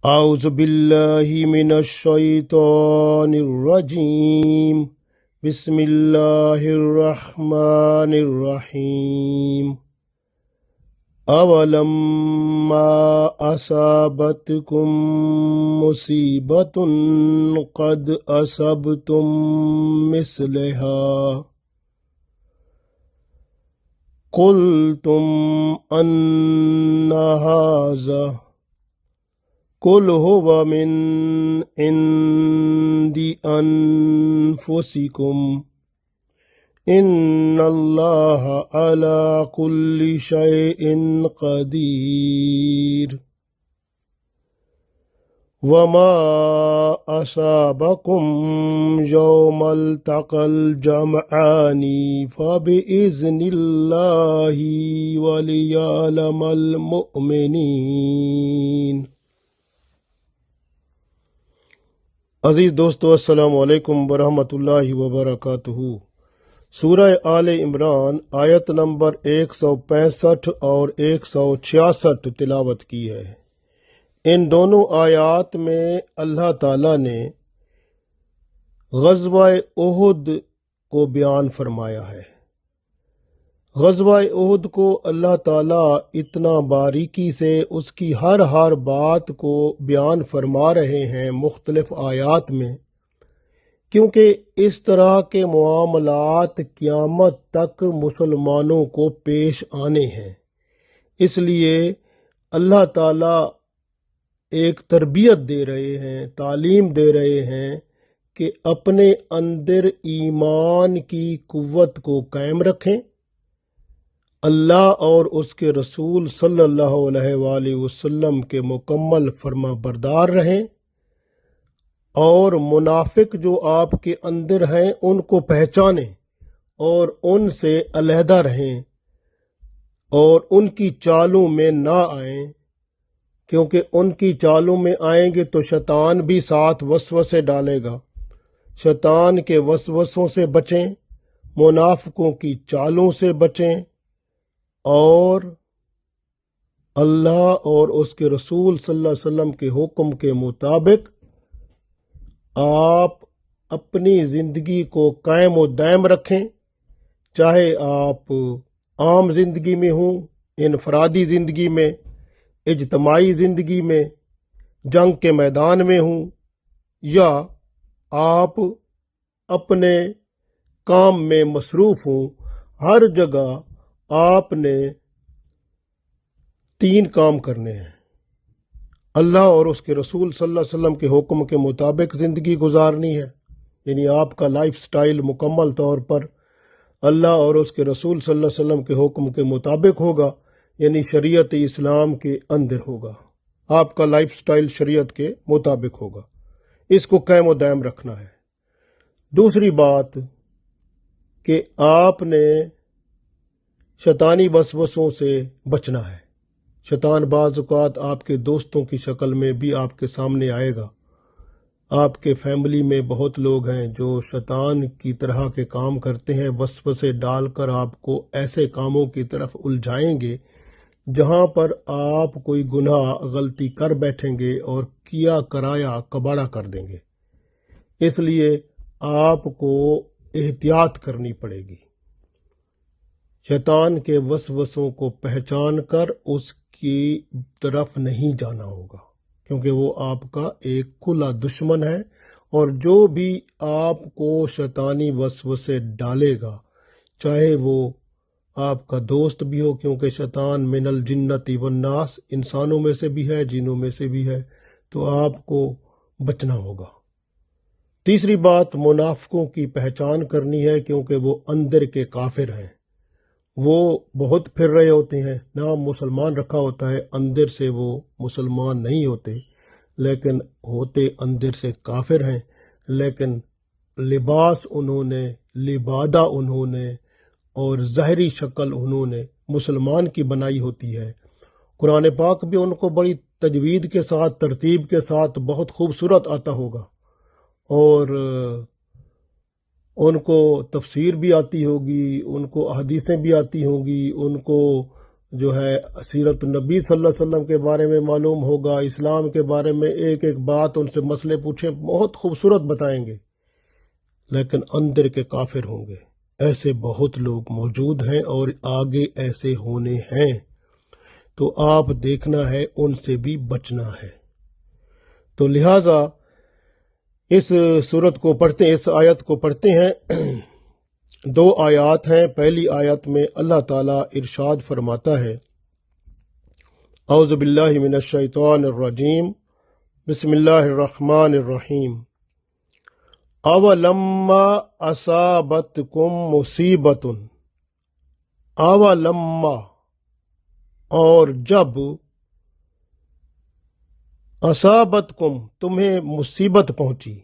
اعوذ باللہ من الشیطان الرجیم بسم اللہ الرحمن الرحیم اولما اصابتکم مصیبۃ قد اصبتم مثلها قلتم ان ھذا قل هو من عند انفسکم ان اللہ علی کل شیء قدیر وما اصابکم یوم التقى الجمعان فبإذن اللہ ولیعلم المؤمنین۔ عزیز دوستو، السلام علیکم ورحمۃ اللہ وبرکاتہ۔ سورہ آل عمران آیت نمبر 165 اور 166 تلاوت کی ہے۔ ان دونوں آیات میں اللہ تعالیٰ نے غزوہ احد کو بیان فرمایا ہے۔ غزوہ احد کو اللہ تعالیٰ اتنا باریکی سے اس کی ہر بات کو بیان فرما رہے ہیں مختلف آیات میں، کیونکہ اس طرح کے معاملات قیامت تک مسلمانوں کو پیش آنے ہیں۔ اس لیے اللہ تعالیٰ ایک تربیت دے رہے ہیں، تعلیم دے رہے ہیں کہ اپنے اندر ایمان کی قوت کو قائم رکھیں، اللہ اور اس کے رسول صلی اللہ علیہ وآلہ وسلم کے مکمل فرما بردار رہیں، اور منافق جو آپ کے اندر ہیں ان کو پہچانیں اور ان سے علیحدہ رہیں اور ان کی چالوں میں نہ آئیں، کیونکہ ان کی چالوں میں آئیں گے تو شیطان بھی ساتھ وسوسے ڈالے گا۔ شیطان کے وسوسوں سے بچیں، منافقوں کی چالوں سے بچیں، اور اللہ اور اس کے رسول صلی اللہ علیہ وسلم کے حکم کے مطابق آپ اپنی زندگی کو قائم و دائم رکھیں، چاہے آپ عام زندگی میں ہوں، انفرادی زندگی میں، اجتماعی زندگی میں، جنگ کے میدان میں ہوں، یا آپ اپنے کام میں مصروف ہوں۔ ہر جگہ آپ نے 3 کام کرنے ہیں۔ اللہ اور اس کے رسول صلی اللہ علیہ وسلم کے حکم کے مطابق زندگی گزارنی ہے، یعنی آپ کا لائف سٹائل مکمل طور پر اللہ اور اس کے رسول صلی اللہ علیہ وسلم کے حکم کے مطابق ہوگا، یعنی شریعت اسلام کے اندر ہوگا۔ آپ کا لائف سٹائل شریعت کے مطابق ہوگا، اس کو قائم و دائم رکھنا ہے۔ دوسری بات کہ آپ نے شیطانی وسوسوں سے بچنا ہے۔ شیطان بعض اوقات آپ کے دوستوں کی شکل میں بھی آپ کے سامنے آئے گا۔ آپ کے فیملی میں بہت لوگ ہیں جو شیطان کی طرح کے کام کرتے ہیں، وسوسے ڈال کر آپ کو ایسے کاموں کی طرف الجھائیں گے جہاں پر آپ کوئی گناہ غلطی کر بیٹھیں گے اور کیا کرایا کباڑہ کر دیں گے۔ اس لیے آپ کو احتیاط کرنی پڑے گی۔ شیطان کے وسوسوں کو پہچان کر اس کی طرف نہیں جانا ہوگا، کیونکہ وہ آپ کا ایک کھلا دشمن ہے، اور جو بھی آپ کو شیطانی وسوسے ڈالے گا، چاہے وہ آپ کا دوست بھی ہو، کیونکہ شیطان من الجنت والناس، انسانوں میں سے بھی ہے، جنوں میں سے بھی ہے، تو آپ کو بچنا ہوگا۔ تیسری بات، منافقوں کی پہچان کرنی ہے، کیونکہ وہ اندر کے کافر ہیں۔ وہ بہت پھر رہے ہوتے ہیں، نام مسلمان رکھا ہوتا ہے، اندر سے وہ مسلمان نہیں ہوتے، لیکن ہوتے اندر سے کافر ہیں، لیکن لباس انہوں نے، لبادہ انہوں نے، اور ظاہری شکل انہوں نے مسلمان کی بنائی ہوتی ہے۔ قرآن پاک بھی ان کو بڑی تجوید کے ساتھ، ترتیب کے ساتھ بہت خوبصورت آتا ہوگا، اور ان کو تفسیر بھی آتی ہوگی، ان کو احادیثیں بھی آتی ہوں گی، ان کو جو ہے سیرت النبی صلی اللہ علیہ وسلم کے بارے میں معلوم ہوگا، اسلام کے بارے میں ایک ایک بات ان سے مسئلے پوچھیں، بہت خوبصورت بتائیں گے، لیکن اندر کے کافر ہوں گے۔ ایسے بہت لوگ موجود ہیں اور آگے ایسے ہونے ہیں، تو آپ دیکھنا ہے، ان سے بھی بچنا ہے۔ تو لہٰذا اس سورت کو پڑھتے ہیں، اس آیت کو پڑھتے ہیں۔ دو آیات ہیں۔ پہلی آیت میں اللہ تعالیٰ ارشاد فرماتا ہے، اعوذ باللہ من الشیطان الرجیم، بسم اللہ الرحمن الرحیم، اولما اصابتکم مصیبت، اولما، اور جب، اصابتکم، تمہیں مصیبت پہنچی،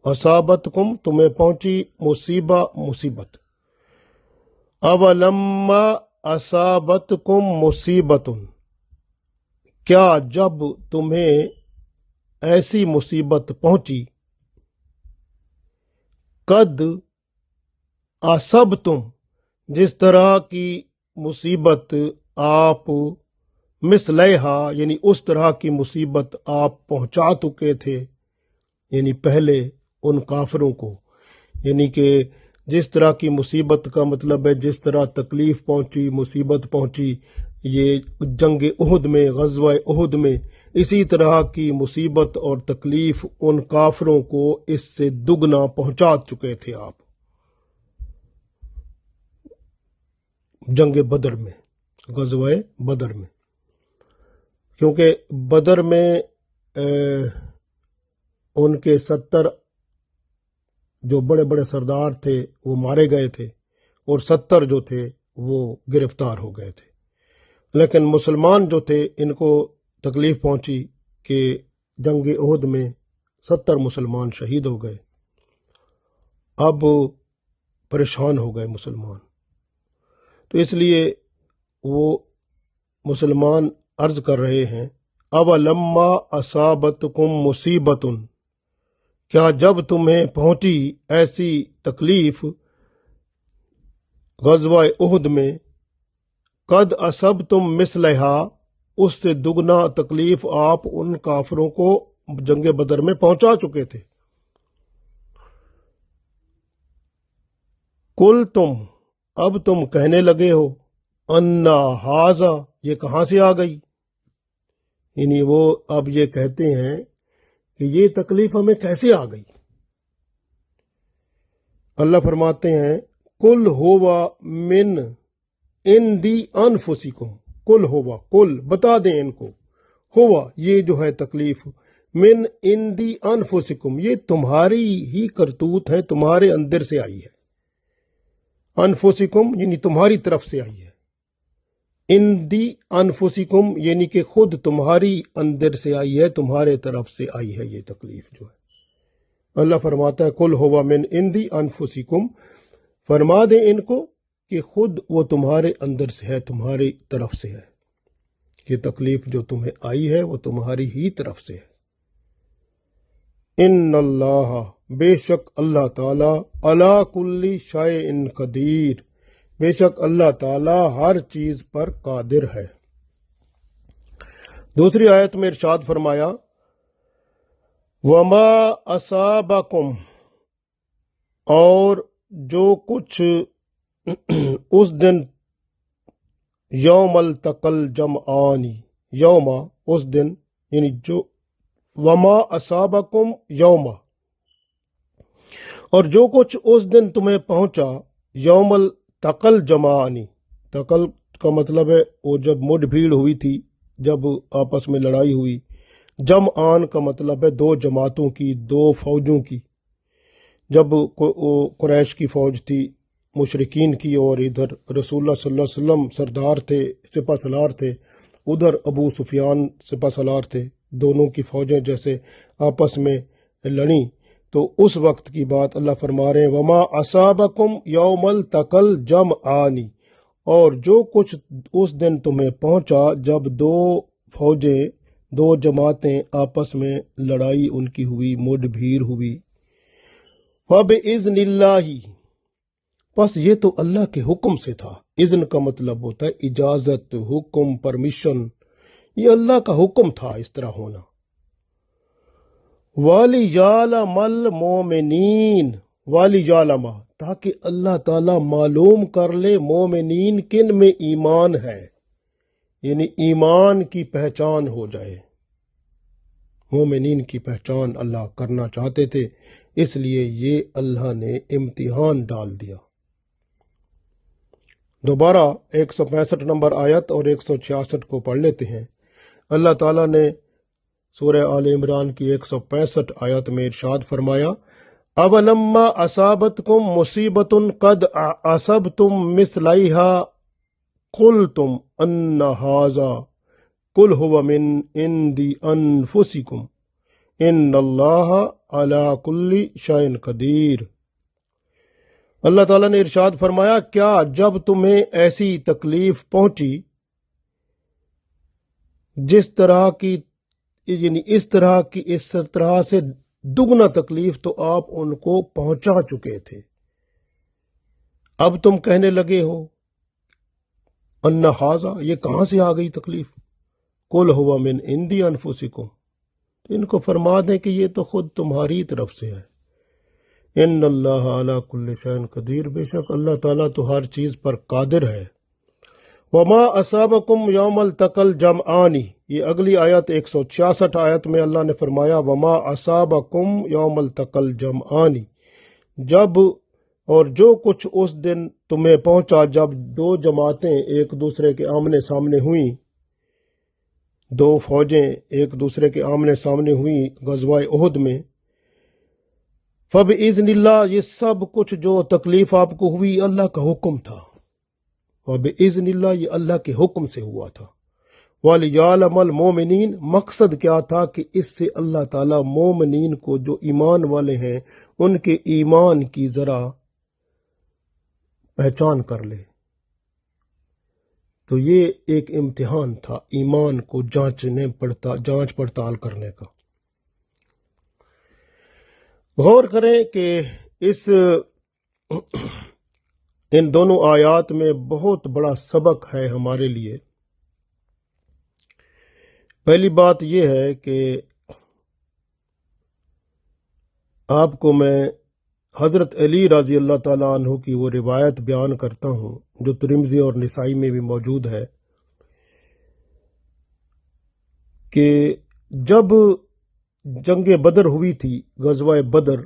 اصابتکم، تمہیں پہنچی، مصیبت، اولما اصابتکم مصیبت، کیا جب تمہیں ایسی مصیبت پہنچی، قد اصبتم، جس طرح کی مصیبت آپ، مثلہا، یعنی اس طرح کی مصیبت آپ پہنچا چکے تھے، یعنی پہلے ان کافروں کو، یعنی کہ جس طرح کی مصیبت کا مطلب ہے جس طرح تکلیف پہنچی، مصیبت پہنچی، یہ جنگ احد میں، غزوہ احد میں اسی طرح کی مصیبت اور تکلیف ان کافروں کو اس سے دگنا پہنچا چکے تھے آپ جنگ بدر میں، غزوہ بدر میں، کیونکہ بدر میں ان کے 70 جو بڑے بڑے سردار تھے وہ مارے گئے تھے، اور 70 جو تھے وہ گرفتار ہو گئے تھے، لیکن مسلمان جو تھے ان کو تکلیف پہنچی کہ جنگ احد میں 70 مسلمان شہید ہو گئے، اب پریشان ہو گئے مسلمان، تو اس لیے وہ مسلمان عرض کر رہے ہیں، اولما اصابتکم مصیبت، کیا جب تمہیں پہنچی ایسی تکلیف غزوہ احد میں، قد اصبتم مثلہا، اس سے دگنا تکلیف آپ ان کافروں کو جنگ بدر میں پہنچا چکے تھے، کل تم، اب تم کہنے لگے ہو، انا ہاذا، یہ کہاں سے آ گئی، یعنی وہ اب یہ کہتے ہیں کہ یہ تکلیف ہمیں کیسے آ گئی۔ اللہ فرماتے ہیں، کل ہوا من عندی انفسکم، کل ہوا، کل بتا دیں ان کو، ہوا یہ جو ہے تکلیف، من عندی انفسکم، یہ تمہاری ہی کرتوت ہے، تمہارے اندر سے آئی ہے، انفسکم یعنی تمہاری طرف سے آئی ہے، اندی انفسکم یعنی کہ خود تمہاری اندر سے آئی ہے، تمہارے طرف سے آئی ہے یہ تکلیف جو ہے۔ اللہ فرماتا ہے، کل ہوا من اندی انفسکم، فرما دیں ان کو کہ خود وہ تمہارے اندر سے ہے، تمہاری طرف سے ہے، یہ تکلیف جو تمہیں آئی ہے وہ تمہاری ہی طرف سے ہے۔ ان اللہ، بے شک اللہ تعالی، علی کل شیء قدیر، بے شک اللہ تعالی ہر چیز پر قادر ہے۔ دوسری آیت میں ارشاد فرمایا، وما اصابکم، اور جو کچھ اس دن، یوم التقى الجمعان، یوم اس دن، یعنی جو، وما اصابکم یوم، اور جو کچھ اس دن تمہیں پہنچا، یوم التقى الجمعان، تقل کا مطلب ہے وہ جب مڈ بھیڑ ہوئی تھی، جب آپس میں لڑائی ہوئی، جمعان کا مطلب ہے دو جماعتوں کی، دو فوجوں کی، جب قریش کی فوج تھی مشرکین کی، اور ادھر رسول اللہ صلی اللہ علیہ وسلم سردار تھے، سپہ سالار تھے، ادھر ابو سفیان سپہ سالار تھے، دونوں کی فوجیں جیسے آپس میں لڑیں، تو اس وقت کی بات اللہ فرما رہے ہیں، وما اصابکم یوم التقى الجمعان، اور جو کچھ اس دن تمہیں پہنچا جب دو فوجیں، دو جماعتیں آپس میں لڑائی ان کی ہوئی، مڈ بھیڑ ہوئی، فَبِإِذْنِ اللَّهِ، بس یہ تو اللہ کے حکم سے تھا۔ اذن کا مطلب ہوتا ہے اجازت، حکم، پرمیشن، یہ اللہ کا حکم تھا اس طرح ہونا۔ وَلِيَعْلَمَ الْمُؤْمِنِينَ، وَلِيَعْلَمَ، تاکہ اللہ تعالیٰ معلوم کر لے مومنین کن میں ایمان ہے، یعنی ایمان کی پہچان ہو جائے۔ مومنین کی پہچان اللہ کرنا چاہتے تھے، اس لیے یہ اللہ نے امتحان ڈال دیا۔ دوبارہ 165 نمبر آیت اور 166 کو پڑھ لیتے ہیں۔ اللہ تعالیٰ نے سورہ آل عمران کی 165 آیت میں ارشاد فرمایا، اولما اصابتکم مصیبت قد اصبتم مثلیہا قلتم ان ھذا قل هو من عند انفسکم ان اللہ علی کل شیء قدیر۔ اللہ تعالیٰ نے ارشاد فرمایا، کیا جب تمہیں ایسی تکلیف پہنچی جس طرح کی، یعنی اس طرح سے دگنا تکلیف تو آپ ان کو پہنچا چکے تھے، اب تم کہنے لگے ہو ان ھذا، یہ کہاں سے آ گئی تکلیف؟ قل ھو من عند انفسکم، تو ان کو فرما دیں کہ یہ تو خود تمہاری طرف سے ہے۔ ان اللہ علی کل شیء قدیر، بے شک اللہ تعالیٰ تو ہر چیز پر قادر ہے۔ وما اصابکم یوم التقى الجمعان، یہ اگلی آیت 166 آیت میں اللہ نے فرمایا، وما اصابکم یوم التقى الجمعان، جب اور جو کچھ اس دن تمہیں پہنچا جب دو جماعتیں ایک دوسرے کے آمنے سامنے ہوئیں، دو فوجیں ایک دوسرے کے آمنے سامنے ہوئیں غزوہ احد میں، فبإذن اللہ، یہ سب کچھ جو تکلیف آپ کو ہوئی اللہ کا حکم تھا، وبإذن اللہ، یہ اللہ کے حکم سے ہوا تھا۔ وَلِيَعْلَمَ الْمُؤْمِنِينَ، مقصد کیا تھا کہ اس سے اللہ تعالیٰ مومنین کو جو ایمان والے ہیں ان کے ایمان کی ذرا پہچان کر لے۔ تو یہ ایک امتحان تھا ایمان کو جانچ پڑتال کرنے کا۔ غور کریں کہ ان دونوں آیات میں بہت بڑا سبق ہے ہمارے لیے۔ پہلی بات یہ ہے کہ آپ کو میں حضرت علی رضی اللہ تعالیٰ عنہ کی وہ روایت بیان کرتا ہوں جو ترمذی اور نسائی میں بھی موجود ہے کہ جب جنگ بدر ہوئی تھی، غزوہ بدر،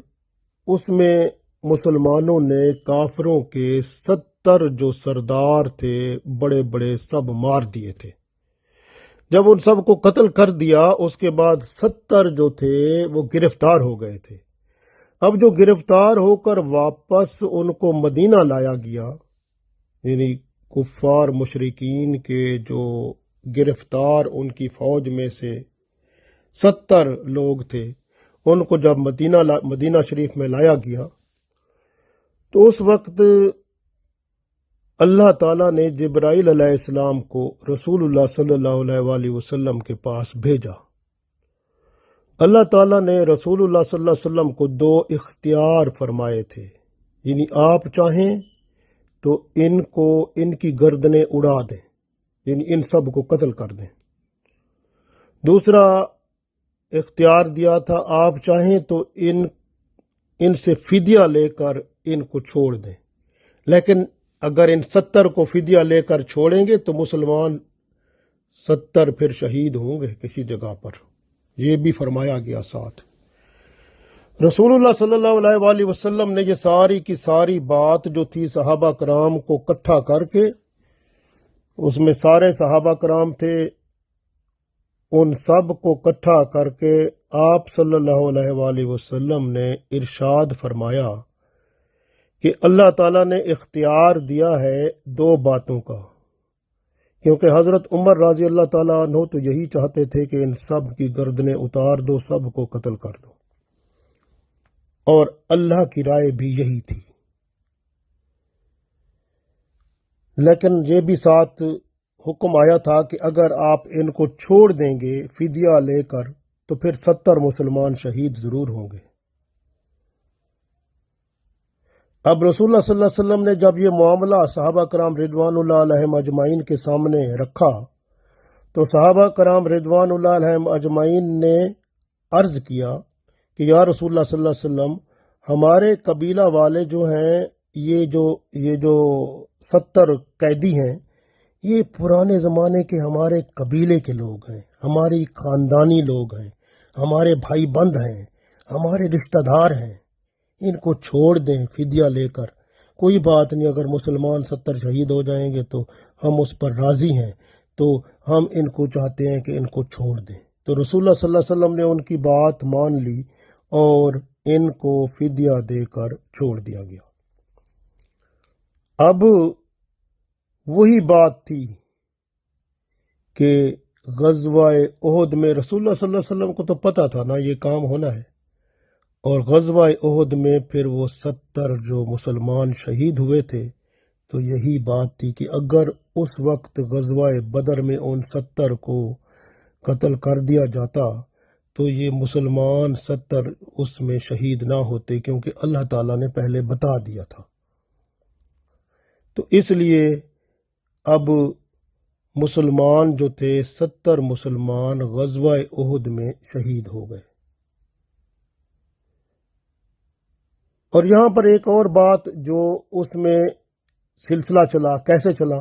اس میں مسلمانوں نے کافروں کے 70 جو سردار تھے بڑے بڑے سب مار دیے تھے۔ جب ان سب کو قتل کر دیا اس کے بعد 70 جو تھے وہ گرفتار ہو گئے تھے۔ اب جو گرفتار ہو کر واپس ان کو مدینہ لایا گیا، یعنی کفار مشرکین کے جو گرفتار ان کی فوج میں سے 70 لوگ تھے، ان کو جب مدینہ شریف میں لایا گیا تو اس وقت اللہ تعالیٰ نے جبرائیل علیہ السلام کو رسول اللہ صلی اللہ علیہ وآلہ وسلم کے پاس بھیجا۔ اللہ تعالیٰ نے رسول اللہ صلی اللہ علیہ وسلم کو 2 اختیار فرمائے تھے، یعنی آپ چاہیں تو ان کی گردنیں اڑا دیں، یعنی ان سب کو قتل کر دیں۔ دوسرا اختیار دیا تھا، آپ چاہیں تو ان سے فدیہ لے کر ان کو چھوڑ دیں، لیکن اگر ان 70 کو فدیہ لے کر چھوڑیں گے تو مسلمان 70 پھر شہید ہوں گے کسی جگہ پر، یہ بھی فرمایا گیا ساتھ۔ رسول اللہ صلی اللہ علیہ وآلہ وسلم نے یہ ساری کی ساری بات جو تھی صحابہ کرام کو اکٹھا کر کے، اس میں سارے صحابہ کرام تھے، ان سب کو اکٹھا کر کے آپ صلی اللہ علیہ وآلہ وسلم نے ارشاد فرمایا کہ اللہ تعالیٰ نے اختیار دیا ہے 2 باتوں کا، کیونکہ حضرت عمر رضی اللہ تعالیٰ عنہ تو یہی چاہتے تھے کہ ان سب کی گردنیں اتار دو، سب کو قتل کر دو، اور اللہ کی رائے بھی یہی تھی۔ لیکن یہ بھی ساتھ حکم آیا تھا کہ اگر آپ ان کو چھوڑ دیں گے فدیہ لے کر تو پھر 70 مسلمان شہید ضرور ہوں گے۔ اب رسول اللہ صلی اللہ علیہ وسلم نے جب یہ معاملہ صحابہ کرام رضوان اللہ علیہم اجمعین کے سامنے رکھا تو صحابہ کرام رضوان اللہ علیہم اجمعین نے عرض کیا کہ یا رسول اللہ صلی اللہ علیہ وسلم، ہمارے قبیلہ والے جو ہیں، یہ جو 70 قیدی ہیں، یہ پرانے زمانے کے ہمارے قبیلے کے لوگ ہیں، ہماری خاندانی لوگ ہیں، ہمارے بھائی بند ہیں، ہمارے رشتہ دار ہیں، ان کو چھوڑ دیں فدیہ لے کر، کوئی بات نہیں، اگر مسلمان 70 شہید ہو جائیں گے تو ہم اس پر راضی ہیں، تو ہم ان کو چاہتے ہیں کہ ان کو چھوڑ دیں۔ تو رسول اللہ صلی اللہ علیہ وسلم نے ان کی بات مان لی اور ان کو فدیہ دے کر چھوڑ دیا گیا۔ اب وہی بات تھی کہ غزوہ احد میں رسول اللہ صلی اللہ علیہ وسلم کو تو پتہ تھا نا یہ کام ہونا ہے، اور غزوہ احد میں پھر وہ 70 جو مسلمان شہید ہوئے تھے، تو یہی بات تھی کہ اگر اس وقت غزوہ بدر میں ان 70 کو قتل کر دیا جاتا تو یہ مسلمان 70 اس میں شہید نہ ہوتے، کیونکہ اللہ تعالیٰ نے پہلے بتا دیا تھا۔ تو اس لیے اب مسلمان جو تھے 70 مسلمان غزوہ احد میں شہید ہو گئے۔ اور یہاں پر ایک اور بات جو اس میں سلسلہ چلا، کیسے چلا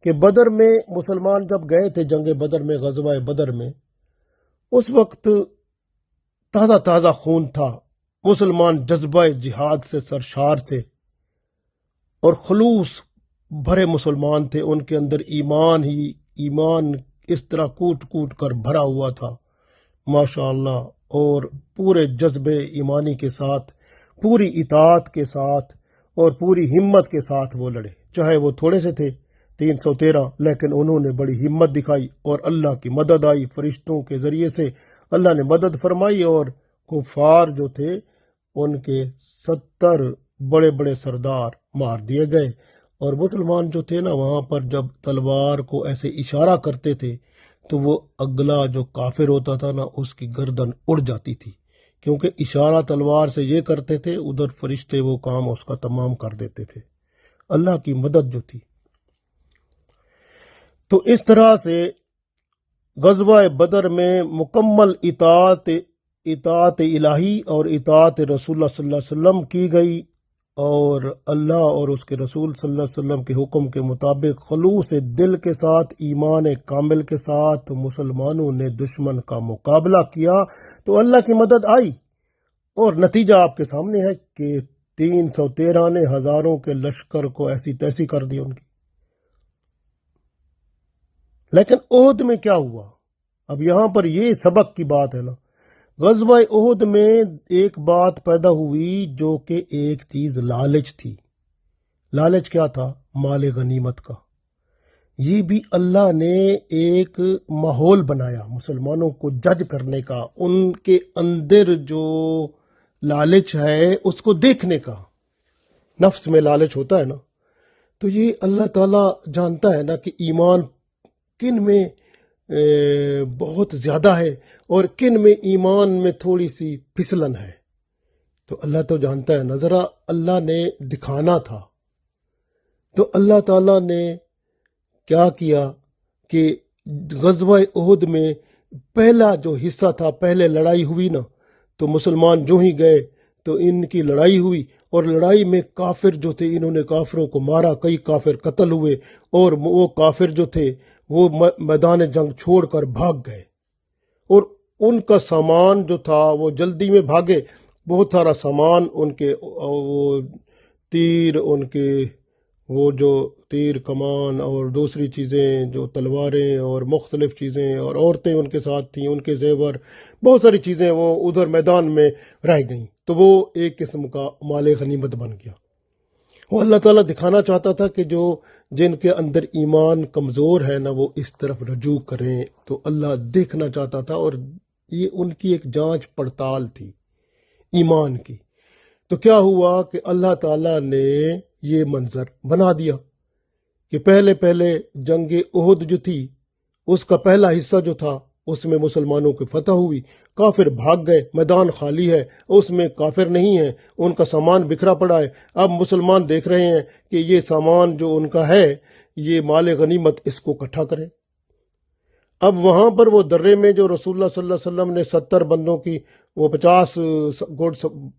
کہ بدر میں مسلمان جب گئے تھے جنگ بدر میں، غزوہ بدر میں، اس وقت تازہ تازہ خون تھا، مسلمان جذبہ جہاد سے سرشار تھے اور خلوص بھرے مسلمان تھے، ان کے اندر ایمان اس طرح کوٹ کوٹ کر بھرا ہوا تھا ماشاءاللہ، اور پورے جذبے ایمانی کے ساتھ، پوری اطاعت کے ساتھ اور پوری ہمت کے ساتھ وہ لڑے، چاہے وہ تھوڑے سے تھے 313، لیکن انہوں نے بڑی ہمت دکھائی اور اللہ کی مدد آئی، فرشتوں کے ذریعے سے اللہ نے مدد فرمائی، اور کفار جو تھے ان کے 70 بڑے بڑے سردار مار دیے گئے، اور مسلمان جو تھے نا وہاں پر جب تلوار کو ایسے اشارہ کرتے تھے تو وہ اگلا جو کافر ہوتا تھا نا اس کی گردن اڑ جاتی تھی، کیونکہ اشارہ تلوار سے یہ کرتے تھے، ادھر فرشتے وہ کام اس کا تمام کر دیتے تھے، اللہ کی مدد جو تھی۔ تو اس طرح سے غزوہ بدر میں مکمل اطاعت الہی اور اطاعت رسول اللہ صلی اللہ علیہ وسلم کی گئی، اور اللہ اور اس کے رسول صلی اللہ علیہ وسلم کے حکم کے مطابق خلوص دل کے ساتھ، ایمان کامل کے ساتھ مسلمانوں نے دشمن کا مقابلہ کیا، تو اللہ کی مدد آئی، اور نتیجہ آپ کے سامنے ہے کہ 313 نے ہزاروں کے لشکر کو ایسی تیسی کر دی ان کی۔ لیکن احد میں کیا ہوا؟ اب یہاں پر یہ سبق کی بات ہے نا، غزوہ احد میں ایک بات پیدا ہوئی جو کہ ایک چیز لالچ تھی۔ لالچ کیا تھا؟ مال غنیمت کا۔ یہ بھی اللہ نے ایک ماحول بنایا مسلمانوں کو جج کرنے کا، ان کے اندر جو لالچ ہے اس کو دیکھنے کا، نفس میں لالچ ہوتا ہے نا، تو یہ اللہ تعالیٰ جانتا ہے نا کہ ایمان کن میں بہت زیادہ ہے اور کن میں ایمان میں تھوڑی سی پھسلن ہے، تو اللہ تو جانتا ہے نا، ذرا اللہ نے دکھانا تھا، تو اللہ تعالیٰ نے کیا کیا کہ غزوہ احد میں پہلا جو حصہ تھا، پہلے لڑائی ہوئی نا، تو مسلمان جو ہی گئے تو ان کی لڑائی ہوئی، اور لڑائی میں کافر جو تھے انہوں نے کافروں کو مارا، کئی کافر قتل ہوئے، اور وہ کافر جو تھے وہ میدان جنگ چھوڑ کر بھاگ گئے، اور ان کا سامان جو تھا وہ جلدی میں بھاگے، بہت سارا سامان ان کے، وہ تیر، ان کے وہ جو تیر کمان اور دوسری چیزیں جو تلواریں اور مختلف چیزیں، اور عورتیں ان کے ساتھ تھیں، ان کے زیور، بہت ساری چیزیں وہ ادھر میدان میں رہ گئیں، تو وہ ایک قسم کا مال غنیمت بن گیا۔ وہ اللہ تعالیٰ دکھانا چاہتا تھا کہ جن کے اندر ایمان کمزور ہے نا وہ اس طرف رجوع کریں، تو اللہ دیکھنا چاہتا تھا، اور یہ ان کی ایک جانچ پڑتال تھی ایمان کی۔ تو کیا ہوا کہ اللہ تعالیٰ نے یہ منظر بنا دیا کہ پہلے جنگ احد جو تھی اس کا پہلا حصہ جو تھا اس میں مسلمانوں کی فتح ہوئی، کافر بھاگ گئے، میدان خالی ہے، اس میں کافر نہیں ہے، ان کا سامان بکھرا پڑا ہے۔ اب مسلمان دیکھ رہے ہیں کہ یہ سامان جو ان کا ہے، یہ مال غنیمت، اس کو اکٹھا کریں۔ اب وہاں پر وہ درے میں جو رسول اللہ صلی اللہ علیہ وسلم نے 70 بندوں کی، وہ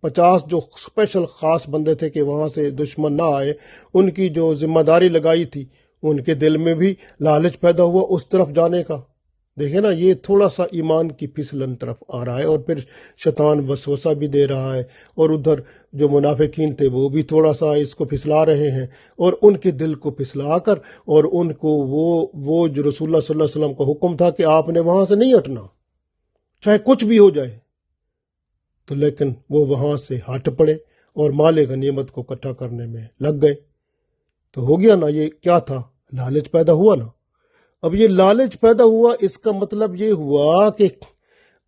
50 جو اسپیشل خاص بندے تھے کہ وہاں سے دشمن نہ آئے، ان کی جو ذمہ داری لگائی تھی، ان کے دل میں بھی لالچ پیدا ہوا اس طرف جانے کا۔ دیکھیں نا، یہ تھوڑا سا ایمان کی پھسلن طرف آ رہا ہے، اور پھر شیطان وسوسہ بھی دے رہا ہے، اور ادھر جو منافقین تھے وہ بھی تھوڑا سا اس کو پھسلا رہے ہیں، اور ان کے دل کو پھسلا کر، اور ان کو وہ جو رسول اللہ صلی اللہ علیہ وسلم کا حکم تھا کہ آپ نے وہاں سے نہیں ہٹنا چاہے کچھ بھی ہو جائے، تو لیکن وہ وہاں سے ہٹ پڑے اور مال غنیمت کو اکٹھا کرنے میں لگ گئے۔ تو ہو گیا نا، یہ کیا تھا؟ لالچ پیدا ہوا نا۔ اب یہ لالچ پیدا ہوا، اس کا مطلب یہ ہوا کہ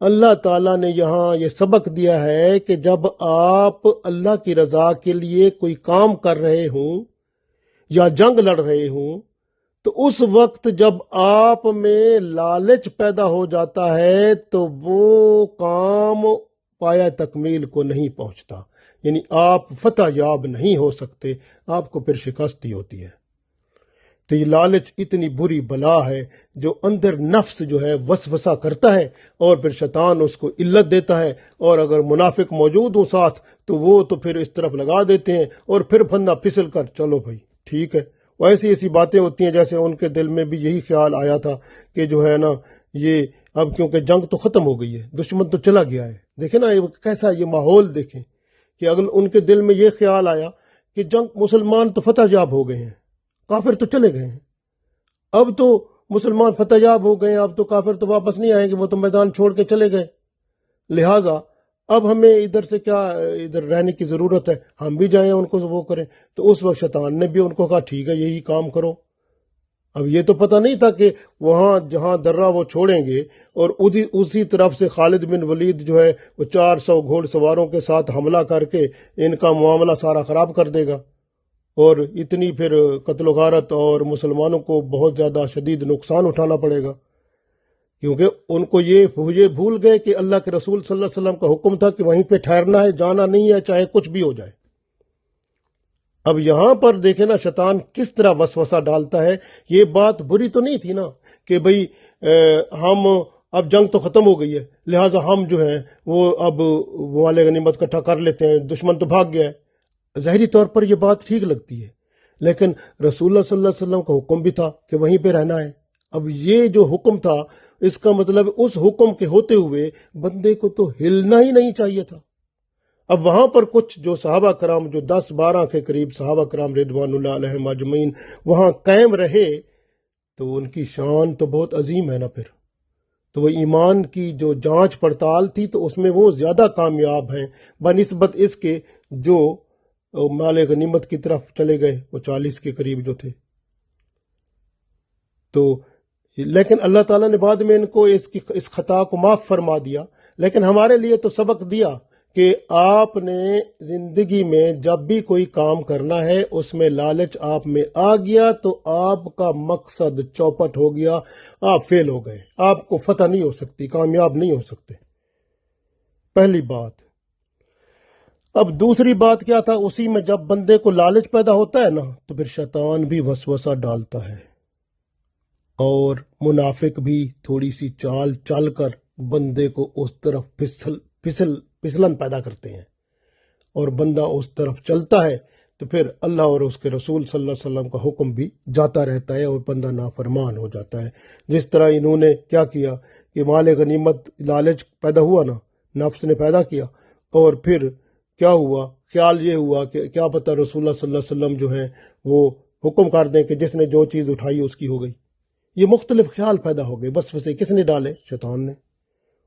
اللہ تعالیٰ نے یہاں یہ سبق دیا ہے کہ جب آپ اللہ کی رضا کے لیے کوئی کام کر رہے ہوں یا جنگ لڑ رہے ہوں، تو اس وقت جب آپ میں لالچ پیدا ہو جاتا ہے تو وہ کام پایہ تکمیل کو نہیں پہنچتا، یعنی آپ فتح یاب نہیں ہو سکتے، آپ کو پھر شکست ہوتی ہے۔ تو یہ لالچ اتنی بری بلا ہے جو اندر نفس جو ہے وسوسہ کرتا ہے، اور پھر شیطان اس کو علت دیتا ہے، اور اگر منافق موجود ہوں ساتھ تو وہ تو پھر اس طرف لگا دیتے ہیں، اور پھر پھندا پھسل کر چلو بھائی ٹھیک ہے۔ ویسی ایسی باتیں ہوتی ہیں جیسے ان کے دل میں بھی یہی خیال آیا تھا کہ جو ہے نا، یہ اب کیونکہ جنگ تو ختم ہو گئی ہے، دشمن تو چلا گیا ہے۔ دیکھیں نا کیسا یہ ماحول، دیکھیں کہ اگر ان کے دل میں یہ خیال آیا کہ جنگ، مسلمان تو فتح یاب ہو گئے ہیں، کافر تو چلے گئے ہیں، اب تو مسلمان فتح یاب ہو گئے ہیں، اب تو کافر تو واپس نہیں آئیں گے، وہ تو میدان چھوڑ کے چلے گئے، لہٰذا اب ہمیں ادھر سے کیا ادھر رہنے کی ضرورت ہے، ہم بھی جائیں ان کو وہ کریں۔ تو اس وقت شیطان نے بھی ان کو کہا ٹھیک ہے یہی کام کرو۔ اب یہ تو پتہ نہیں تھا کہ وہاں جہاں درہ وہ چھوڑیں گے، اور اسی طرف سے خالد بن ولید جو ہے وہ 400 گھوڑ سواروں کے ساتھ حملہ کر کے ان کا معاملہ سارا خراب کر دے گا، اور اتنی پھر قتل و غارت، اور مسلمانوں کو بہت زیادہ شدید نقصان اٹھانا پڑے گا، کیونکہ ان کو یہ بھول گئے کہ اللہ کے رسول صلی اللہ علیہ وسلم کا حکم تھا کہ وہیں پہ ٹھہرنا ہے، جانا نہیں ہے چاہے کچھ بھی ہو جائے۔ اب یہاں پر دیکھیں نا شیطان کس طرح وسوسہ ڈالتا ہے۔ یہ بات بری تو نہیں تھی نا کہ بھئی ہم اب جنگ تو ختم ہو گئی ہے، لہٰذا ہم جو ہیں وہ اب مال غنیمت اکٹھا کر لیتے ہیں، دشمن تو بھاگ گیا ہے۔ ظاہری طور پر یہ بات ٹھیک لگتی ہے، لیکن رسول اللہ صلی اللہ علیہ وسلم کا حکم بھی تھا کہ وہیں پہ رہنا ہے۔ اب یہ جو حکم تھا، اس کا مطلب اس حکم کے ہوتے ہوئے بندے کو تو ہلنا ہی نہیں چاہیے تھا۔ اب وہاں پر کچھ جو صحابہ کرام، جو 10-12 کے قریب صحابہ کرام رضوان اللہ علیہم اجمعین وہاں قائم رہے، تو ان کی شان تو بہت عظیم ہے نا۔ پھر تو وہ ایمان کی جو جانچ پڑتال تھی تو اس میں وہ زیادہ کامیاب ہیں بنسبت اس کے جو مال غنیمت کی طرف چلے گئے، وہ 40 کے قریب جو تھے۔ تو لیکن اللہ تعالیٰ نے بعد میں ان کو اس خطا کو معاف فرما دیا، لیکن ہمارے لیے تو سبق دیا کہ آپ نے زندگی میں جب بھی کوئی کام کرنا ہے، اس میں لالچ آپ میں آ گیا تو آپ کا مقصد چوپٹ ہو گیا، آپ فیل ہو گئے، آپ کو فتح نہیں ہو سکتی، کامیاب نہیں ہو سکتے، پہلی بات۔ اب دوسری بات کیا تھا، اسی میں جب بندے کو لالچ پیدا ہوتا ہے نا، تو پھر شیطان بھی وسوسہ ڈالتا ہے، اور منافق بھی تھوڑی سی چال چل کر بندے کو اس طرف پھسلن پیدا کرتے ہیں، اور بندہ اس طرف چلتا ہے تو پھر اللہ اور اس کے رسول صلی اللہ علیہ وسلم کا حکم بھی جاتا رہتا ہے، اور بندہ نافرمان ہو جاتا ہے۔ جس طرح انہوں نے کیا کیا کہ مال غنیمت، لالچ پیدا ہوا نا، نفس نے پیدا کیا، اور پھر کیا ہوا، خیال یہ ہوا کہ کیا پتہ رسول اللہ صلی اللہ علیہ وسلم جو ہیں وہ حکم کر دیں کہ جس نے جو چیز اٹھائی اس کی ہو گئی۔ یہ مختلف خیال پیدا ہو گئے، وسوسے کس نے ڈالے؟ شیطان نے۔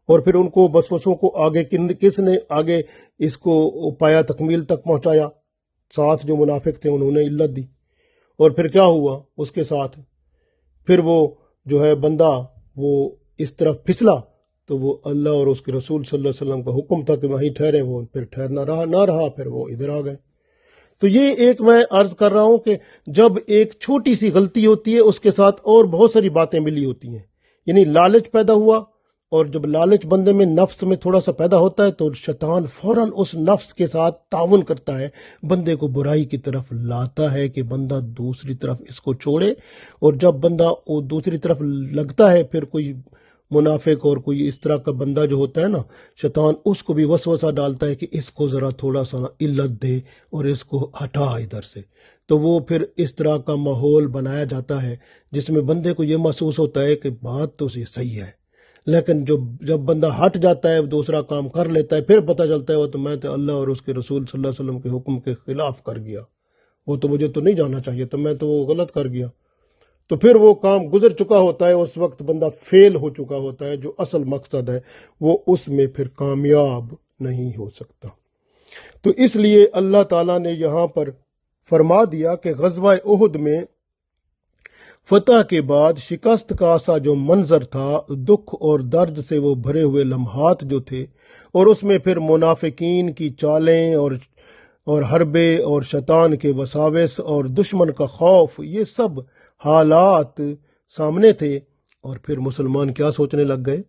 اور پھر ان کو وسوسوں کو آگے کس نے آگے اس کو پایا تکمیل تک پہنچایا؟ ساتھ جو منافق تھے انہوں نے علت دی، اور پھر کیا ہوا اس کے ساتھ؟ پھر وہ جو ہے بندہ وہ اس طرف پھسلا، تو وہ اللہ اور اس کے رسول صلی اللہ علیہ وسلم کا حکم تھا کہ وہیں ٹھہرے، وہ پھر ٹھہرنا نہ رہا، پھر وہ ادھر آ گئے۔ تو یہ ایک میں عرض کر رہا ہوں کہ جب ایک چھوٹی سی غلطی ہوتی ہے اس کے ساتھ اور بہت ساری باتیں ملی ہوتی ہیں، یعنی لالچ پیدا ہوا، اور جب لالچ بندے میں نفس میں تھوڑا سا پیدا ہوتا ہے تو شیطان فوراً اس نفس کے ساتھ تعاون کرتا ہے، بندے کو برائی کی طرف لاتا ہے کہ بندہ دوسری طرف اس کو چھوڑے، اور جب بندہ وہ دوسری طرف لگتا ہے پھر کوئی منافق اور کوئی اس طرح کا بندہ جو ہوتا ہے نا، شیطان اس کو بھی وسوسہ ڈالتا ہے کہ اس کو ذرا تھوڑا سا علت دے اور اس کو ہٹا ادھر سے، تو وہ پھر اس طرح کا ماحول بنایا جاتا ہے جس میں بندے کو یہ محسوس ہوتا ہے کہ بات تو یہ صحیح ہے، لیکن جب بندہ ہٹ جاتا ہے دوسرا کام کر لیتا ہے پھر پتہ چلتا ہے وہ تو میں تو اللہ اور اس کے رسول صلی اللہ علیہ وسلم کے حکم کے خلاف کر گیا، وہ تو مجھے تو نہیں جانا چاہیے، تو میں تو وہ غلط کر گیا، تو پھر وہ کام گزر چکا ہوتا ہے، اس وقت بندہ فیل ہو چکا ہوتا ہے، جو اصل مقصد ہے وہ اس میں پھر کامیاب نہیں ہو سکتا۔ تو اس لیے اللہ تعالیٰ نے یہاں پر فرما دیا کہ غزوہ احد میں فتح کے بعد شکست کا سا جو منظر تھا، دکھ اور درد سے وہ بھرے ہوئے لمحات جو تھے، اور اس میں پھر منافقین کی چالیں اور حربے اور شیطان کے وساوس اور دشمن کا خوف، یہ سب حالات سامنے تھے، اور پھر مسلمان کیا سوچنے لگ گئے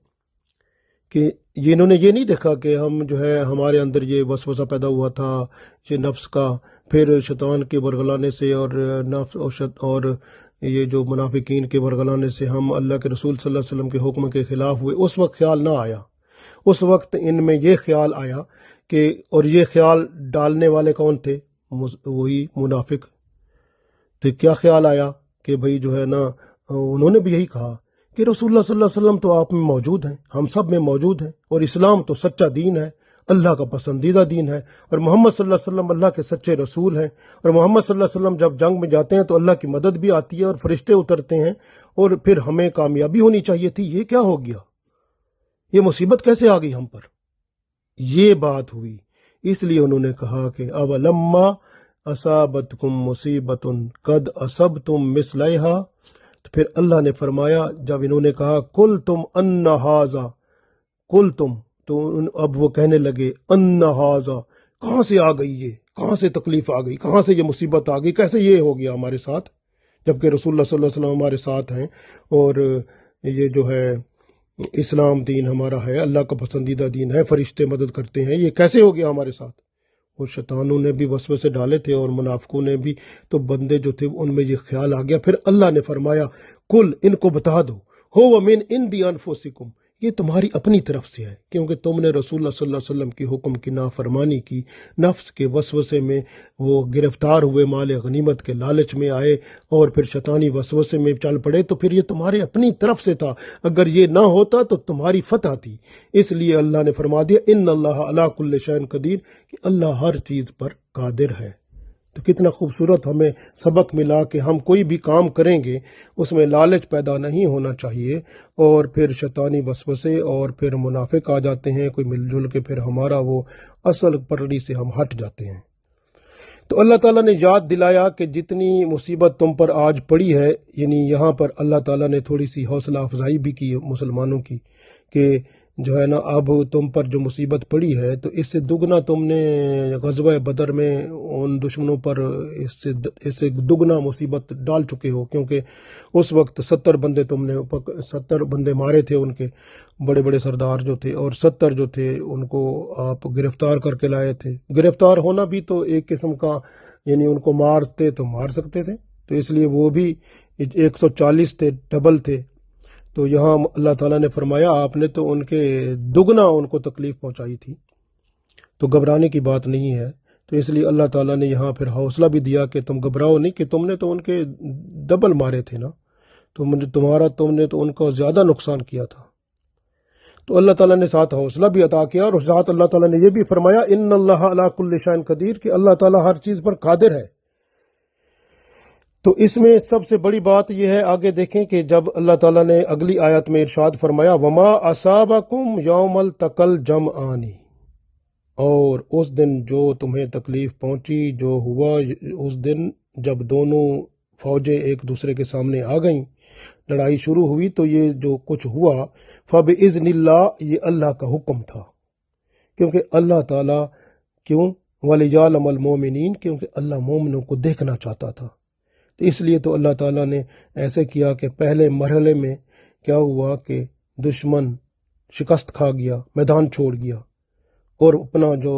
کہ انہوں نے یہ نہیں دیکھا کہ ہم جو ہے ہمارے اندر یہ وسوسہ پیدا ہوا تھا یہ نفس کا، پھر شیطان کے ورگلانے سے اور نفس اور یہ جو منافقین کے ورگلانے سے ہم اللہ کے رسول صلی اللہ علیہ وسلم کے حکم کے خلاف ہوئے، اس وقت خیال نہ آیا، اس وقت ان میں یہ خیال آیا کہ، اور یہ خیال ڈالنے والے کون تھے؟ وہی منافق تھے۔ کیا خیال آیا کہ بھئی جو ہے نا، انہوں نے بھی یہی کہا کہ رسول اللہ صلی اللہ علیہ وسلم تو آپ میں موجود ہیں، ہم سب میں موجود ہیں، اور اسلام تو سچا دین ہے، اللہ کا پسندیدہ دین ہے، اور محمد صلی اللہ علیہ وسلم اللہ کے سچے رسول ہیں، اور محمد صلی اللہ علیہ وسلم جب جنگ میں جاتے ہیں تو اللہ کی مدد بھی آتی ہے اور فرشتے اترتے ہیں، اور پھر ہمیں کامیابی ہونی چاہیے تھی، یہ کیا ہو گیا؟ یہ مصیبت کیسے آ گئی ہم پر؟ یہ بات ہوئی، اس لیے انہوں نے کہا کہ اولما اصابتکم مصیبت قد اصبتم مثلہا، تو پھر اللہ نے فرمایا جب انہوں نے کہا کل تم ان ہاذا، کل تم، تو اب وہ کہنے لگے ان ہاذا، کہاں سے آ گئی یہ، کہاں سے تکلیف آ گئی، کہاں سے یہ مصیبت آ گئی، کیسے یہ ہو گیا ہمارے ساتھ، جبکہ رسول اللہ صلی اللہ علیہ وسلم ہمارے ساتھ ہیں، اور یہ جو ہے اسلام دین ہمارا ہے، اللہ کا پسندیدہ دین ہے، فرشتے مدد کرتے ہیں، یہ کیسے ہو گیا ہمارے ساتھ؟ اور شیطانوں نے بھی وسوسے ڈالے تھے اور منافقوں نے بھی، تو بندے جو تھے ان میں یہ خیال آ گیا۔ پھر اللہ نے فرمایا کل، ان کو بتا دو، ہو من عند انفسکم، یہ تمہاری اپنی طرف سے ہے، کیونکہ تم نے رسول اللہ صلی اللہ علیہ وسلم کی حکم کی نافرمانی کی، نفس کے وسوسے میں وہ گرفتار ہوئے، مال غنیمت کے لالچ میں آئے اور پھر شیطانی وسوسے میں چل پڑے، تو پھر یہ تمہارے اپنی طرف سے تھا، اگر یہ نہ ہوتا تو تمہاری فتح تھی۔ اس لیے اللہ نے فرما دیا ان اللہ علی کل شیء قدیر، کہ اللہ ہر چیز پر قادر ہے۔ تو کتنا خوبصورت ہمیں سبق ملا کہ ہم کوئی بھی کام کریں گے اس میں لالچ پیدا نہیں ہونا چاہیے، اور پھر شیطانی وسوسے اور پھر منافق آ جاتے ہیں، کوئی مل جل کے پھر ہمارا وہ اصل پٹڑی سے ہم ہٹ جاتے ہیں۔ تو اللہ تعالیٰ نے یاد دلایا کہ جتنی مصیبت تم پر آج پڑی ہے، یعنی یہاں پر اللہ تعالیٰ نے تھوڑی سی حوصلہ افزائی بھی کی مسلمانوں کی، کہ جو ہے نا اب تم پر جو مصیبت پڑی ہے تو اس سے دگنا تم نے غزوہ بدر میں ان دشمنوں پر اس سے دگنا مصیبت ڈال چکے ہو، کیونکہ اس وقت 70 بندے تم نے 70 بندے مارے تھے، ان کے بڑے بڑے سردار جو تھے، اور 70 جو تھے ان کو آپ گرفتار کر کے لائے تھے۔ گرفتار ہونا بھی تو ایک قسم کا، یعنی ان کو مارتے تو مار سکتے تھے، تو اس لیے وہ بھی 140 تھے، ڈبل تھے، تو یہاں اللہ تعالیٰ نے فرمایا آپ نے تو ان کے دگنا ان کو تکلیف پہنچائی تھی، تو گھبرانے کی بات نہیں ہے۔ تو اس لیے اللہ تعالیٰ نے یہاں پھر حوصلہ بھی دیا کہ تم گھبراؤ نہیں، کہ تم نے تو ان کے ڈبل مارے تھے نا، تم نے تو ان کو زیادہ نقصان کیا تھا۔ تو اللہ تعالیٰ نے ساتھ حوصلہ بھی عطا کیا، اور ساتھ اللہ تعالیٰ نے یہ بھی فرمایا ان اللہ علی کل شیء قدیر، کہ اللہ تعالیٰ ہر چیز پر قادر ہے۔ تو اس میں سب سے بڑی بات یہ ہے، آگے دیکھیں کہ جب اللہ تعالیٰ نے اگلی آیت میں ارشاد فرمایا وما اصابکم یوم التقى الجمعان، اور اس دن جو تمہیں تکلیف پہنچی، جو ہوا اس دن جب دونوں فوجیں ایک دوسرے کے سامنے آ گئیں، لڑائی شروع ہوئی، تو یہ جو کچھ ہوا فبإذن اللہ، یہ اللہ کا حکم تھا، کیونکہ اللہ تعالیٰ کیوں وَلِيَعْلَمَ الْمُؤْمِنِينَ، کیونکہ اللہ مومنوں کو دیکھنا چاہتا تھا، تو اس لیے تو اللہ تعالیٰ نے ایسے کیا کہ پہلے مرحلے میں کیا ہوا کہ دشمن شکست کھا گیا، میدان چھوڑ گیا اور اپنا جو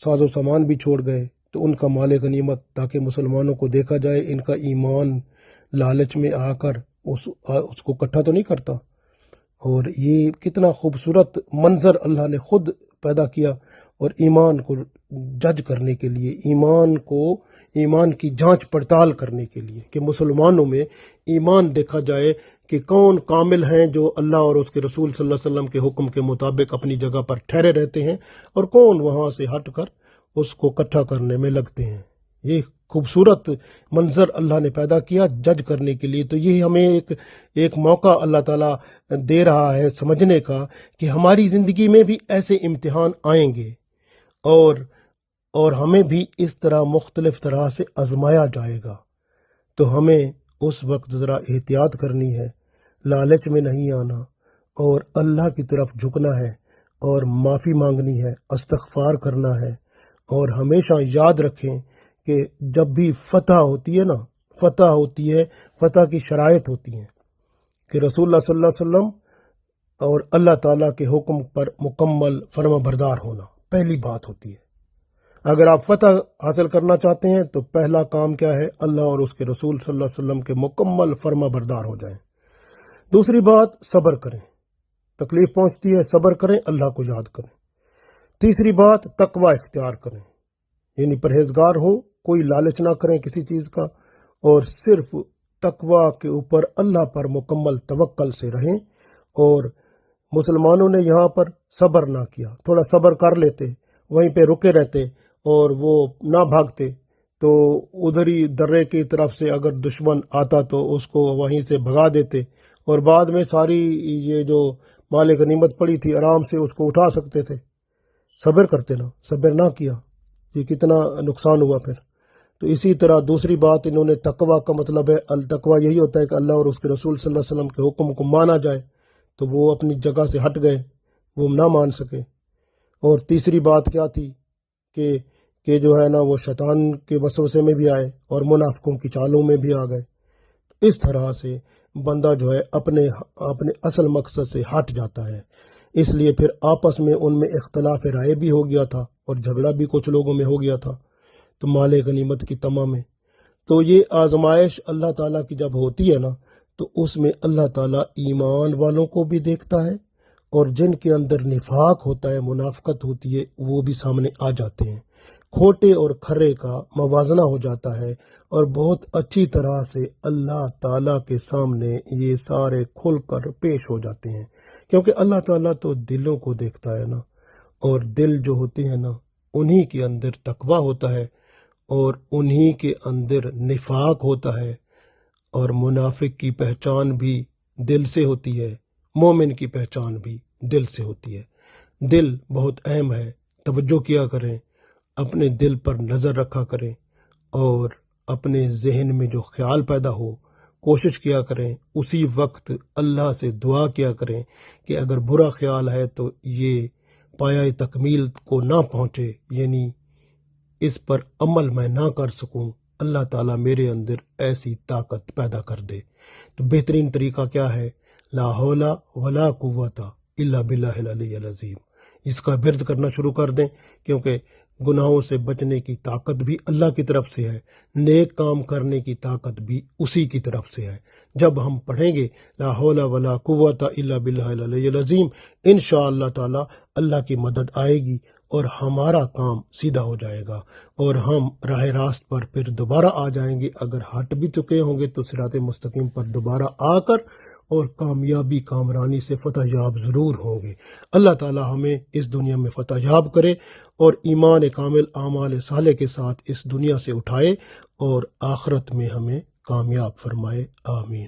ساز و سامان بھی چھوڑ گئے، تو ان کا مال غنیمت تاکہ مسلمانوں کو دیکھا جائے ان کا ایمان لالچ میں آ کر اس کو اکٹھا تو نہیں کرتا۔ اور یہ کتنا خوبصورت منظر اللہ نے خود پیدا کیا، اور ایمان کو جج کرنے کے لیے، ایمان کی جانچ پڑتال کرنے کے لیے کہ مسلمانوں میں ایمان دیکھا جائے کہ کون کامل ہیں جو اللہ اور اس کے رسول صلی اللہ علیہ وسلم کے حکم کے مطابق اپنی جگہ پر ٹھہرے رہتے ہیں، اور کون وہاں سے ہٹ کر اس کو اکٹھا کرنے میں لگتے ہیں۔ یہ خوبصورت منظر اللہ نے پیدا کیا جج کرنے کے لیے۔ تو یہ ہمیں ایک موقع اللہ تعالیٰ دے رہا ہے سمجھنے کا کہ ہماری زندگی میں بھی ایسے امتحان آئیں گے، اور ہمیں بھی اس طرح مختلف طرح سے آزمایا جائے گا۔ تو ہمیں اس وقت ذرا احتیاط کرنی ہے، لالچ میں نہیں آنا، اور اللہ کی طرف جھکنا ہے، اور معافی مانگنی ہے، استغفار کرنا ہے۔ اور ہمیشہ یاد رکھیں کہ جب بھی فتح ہوتی ہے نا، فتح کی شرائط ہوتی ہیں کہ رسول اللہ صلی اللہ علیہ وسلم اور اللہ تعالیٰ کے حکم پر مکمل فرما بردار ہونا پہلی بات ہوتی ہے۔ اگر آپ فتح حاصل کرنا چاہتے ہیں تو پہلا کام کیا ہے؟ اللہ اور اس کے رسول صلی اللہ علیہ وسلم کے مکمل فرما بردار ہو جائیں۔ دوسری بات، صبر کریں، تکلیف پہنچتی ہے، صبر کریں، اللہ کو یاد کریں۔ تیسری بات، تقوی اختیار کریں، یعنی پرہیزگار ہوں، کوئی لالچ نہ کریں کسی چیز کا، اور صرف تقوی کے اوپر اللہ پر مکمل توکل سے رہیں۔ اور مسلمانوں نے یہاں پر صبر نہ کیا، تھوڑا صبر کر لیتے، وہیں پہ رکے رہتے اور وہ نہ بھاگتے، تو ادھر ہی درے کی طرف سے اگر دشمن آتا تو اس کو وہیں سے بھگا دیتے، اور بعد میں ساری یہ جو مال غنیمت پڑی تھی آرام سے اس کو اٹھا سکتے تھے۔ صبر کرتے نا، صبر نہ کیا، یہ کتنا نقصان ہوا پھر۔ تو اسی طرح دوسری بات انہوں نے، تقوی کا مطلب ہے، التقوی یہی ہوتا ہے کہ اللہ اور اس کے رسول صلی اللہ علیہ وسلم کے حکم کو مانا جائے، تو وہ اپنی جگہ سے ہٹ گئے، وہ نہ مان سکے۔ اور تیسری بات کیا تھی کہ جو ہے نا وہ شیطان کے وسوسے میں بھی آئے اور منافقوں کی چالوں میں بھی آ گئے۔ اس طرح سے بندہ جو ہے اپنے اصل مقصد سے ہٹ جاتا ہے۔ اس لیے پھر آپس میں ان میں اختلاف رائے بھی ہو گیا تھا، اور جھگڑا بھی کچھ لوگوں میں ہو گیا تھا، تو مال غنیمت کی تمام میں۔ تو یہ آزمائش اللہ تعالیٰ کی جب ہوتی ہے نا، تو اس میں اللہ تعالیٰ ایمان والوں کو بھی دیکھتا ہے، اور جن کے اندر نفاق ہوتا ہے، منافقت ہوتی ہے، وہ بھی سامنے آ جاتے ہیں۔ کھوٹے اور کھرے کا موازنہ ہو جاتا ہے، اور بہت اچھی طرح سے اللہ تعالیٰ کے سامنے یہ سارے کھل کر پیش ہو جاتے ہیں، کیونکہ اللہ تعالیٰ تو دلوں کو دیکھتا ہے نا، اور دل جو ہوتے ہیں نا، انہی کے اندر تقویٰ ہوتا ہے، اور انہی کے اندر نفاق ہوتا ہے، اور منافق کی پہچان بھی دل سے ہوتی ہے، مومن کی پہچان بھی دل سے ہوتی ہے۔ دل بہت اہم ہے، توجہ کیا کریں، اپنے دل پر نظر رکھا کریں، اور اپنے ذہن میں جو خیال پیدا ہو کوشش کیا کریں، اسی وقت اللہ سے دعا کیا کریں کہ اگر برا خیال ہے تو یہ پایہ تکمیل کو نہ پہنچے، یعنی اس پر عمل میں نہ کر سکوں، اللہ تعالیٰ میرے اندر ایسی طاقت پیدا کر دے۔ تو بہترین طریقہ کیا ہے؟ لا حول ولا قوت الا باللہ العلی العظیم، اس کا ورد کرنا شروع کر دیں، کیونکہ گناہوں سے بچنے کی طاقت بھی اللہ کی طرف سے ہے، نیک کام کرنے کی طاقت بھی اسی کی طرف سے ہے۔ جب ہم پڑھیں گے لا حول ولا قوت الا باللہ العلی العظیم، انشاءاللہ تعالی اللہ کی مدد آئے گی، اور ہمارا کام سیدھا ہو جائے گا، اور ہم راہ راست پر پھر دوبارہ آ جائیں گے۔ اگر ہٹ بھی چکے ہوں گے تو صراط مستقیم پر دوبارہ آ کر اور کامیابی کامرانی سے فتح یاب ضرور ہوں گے۔ اللہ تعالی ہمیں اس دنیا میں فتح یاب کرے، اور ایمان کامل اعمال صالح کے ساتھ اس دنیا سے اٹھائے، اور آخرت میں ہمیں کامیاب فرمائے، آمین۔